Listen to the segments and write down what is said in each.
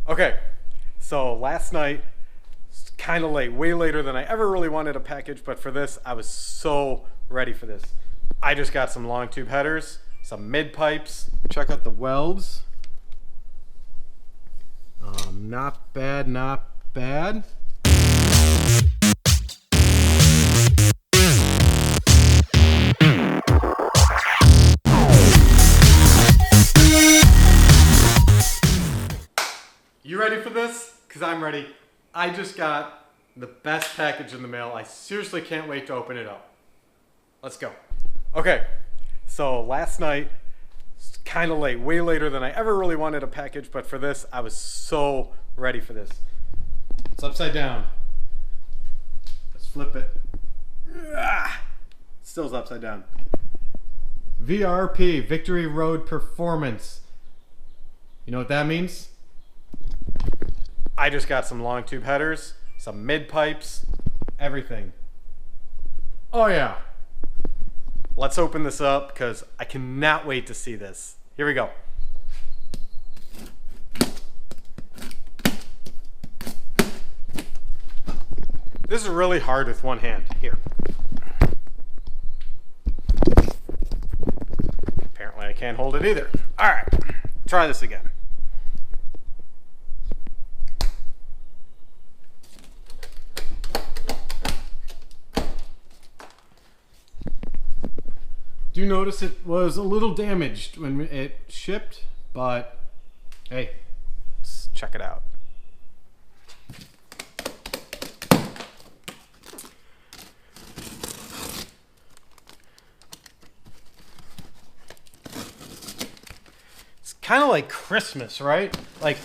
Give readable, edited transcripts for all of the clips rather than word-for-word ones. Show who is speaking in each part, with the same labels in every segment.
Speaker 1: Okay, so last night, kind of late, way later than I ever really wanted a package, but for this, I was so ready for this. I just got some long tube headers, some mid pipes. Check out the welds. Not bad, not bad. You ready for this? Because I'm ready. I just got the best package in the mail. I seriously can't wait to open it up. Let's go. Okay, so last night, kind of late, way later than I ever really wanted a package, but for this, I was so ready for this. It's upside down. Let's flip it. Still is upside down. VRP, Victory Road Performance. You know what that means? I just got some long tube headers, some mid pipes, everything. Oh yeah. Let's open this up because I cannot wait to see this. Here we go. This is really hard with one hand. Here. Apparently I can't hold it either. All right, try this again. Do notice it was a little damaged when it shipped, but hey, let's check it out. It's kind of like Christmas, right? Like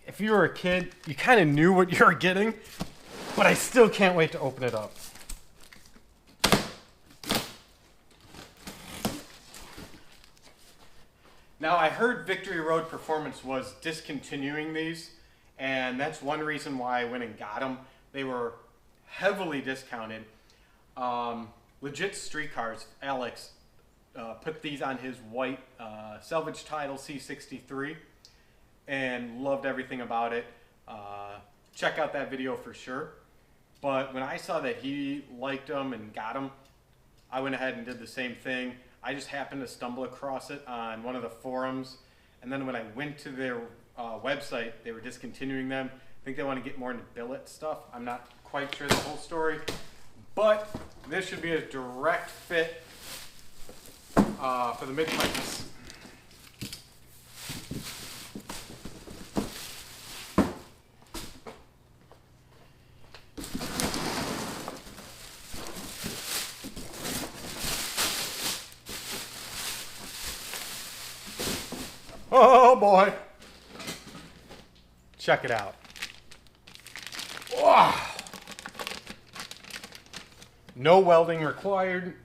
Speaker 1: if you were a kid, you kind of knew what you were getting, but I still can't wait to open it up. Now, I heard Victory Road Performance was discontinuing these, and that's one reason why I went and got them. They were heavily discounted. Legit Streetcars, Alex, put these on his white salvage title C63 and loved everything about it. Check out that video for sure. But when I saw that he liked them and got them, I went ahead and did the same thing. I just happened to stumble across it on one of the forums, and then when I went to their website, they were discontinuing them. I think they want to get more into billet stuff. I'm not quite sure the whole story, but this should be a direct fit for the mid-pipes. Oh boy. Check it out. Wow. No welding required.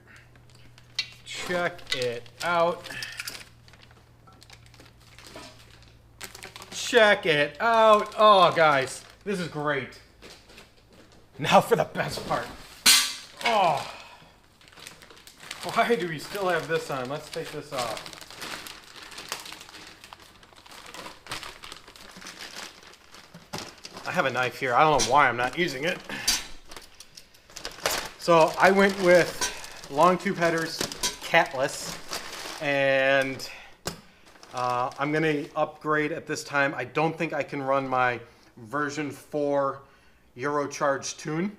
Speaker 1: Check it out. Check it out. Oh guys, this is great. Now for the best part. Oh. Why do we still have this on? Let's take this off. I have a knife here. I don't know why I'm not using it. So I went with long tube headers, Catless, and I'm gonna upgrade at this time. I don't think I can run my version 4 Eurocharge tune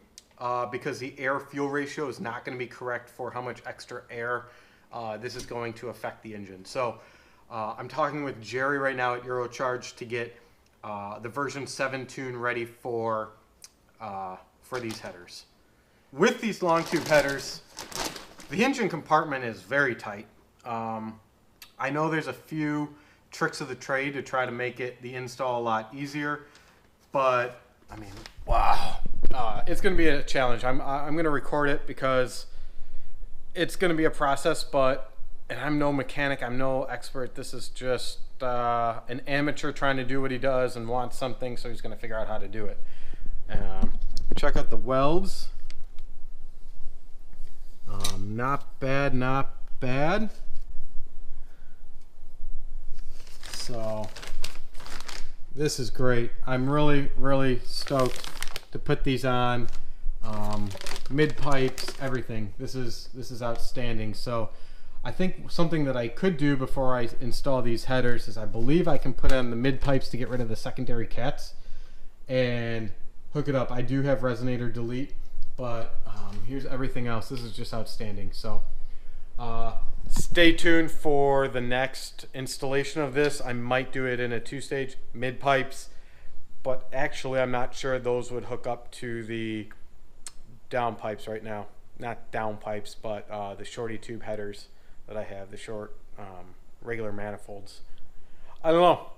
Speaker 1: because the air fuel ratio is not gonna be correct for how much extra air this is going to affect the engine. So I'm talking with Jerry right now at Eurocharge to get the version 7 tune ready for these headers. With these long tube headers, the engine compartment is very tight. I know there's a few tricks of the trade to try to make the install a lot easier, but I mean, wow, it's going to be a challenge. I'm going to record it because it's going to be a process, and I'm no mechanic, I'm no expert. This is just an amateur trying to do what he does and wants something, so he's going to figure out how to do it. Check out the welds. Not bad, not bad. So This is great. I'm really stoked to put these on. Mid pipes, everything. This is outstanding. So I think something that I could do before I install these headers is I believe I can put on the mid pipes to get rid of the secondary cats and hook it up. I do have resonator delete, but here's everything else. This is just outstanding. So stay tuned for the next installation of this. I might do it in a 2-stage mid pipes, but actually I'm not sure those would hook up to the down pipes right now. Not down pipes, but the shorty tube headers that I have, the short regular manifolds. I don't know.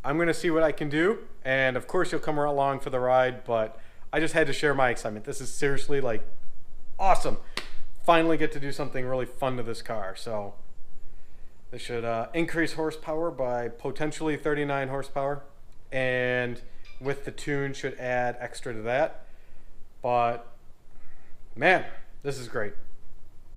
Speaker 1: I'm gonna see what I can do, and of course you'll come along for the ride, but I just had to share my excitement. This is seriously like awesome. Finally get to do something really fun to this car. So this should increase horsepower by potentially 39 horsepower, and with the tune should add extra to that. But man, this is great.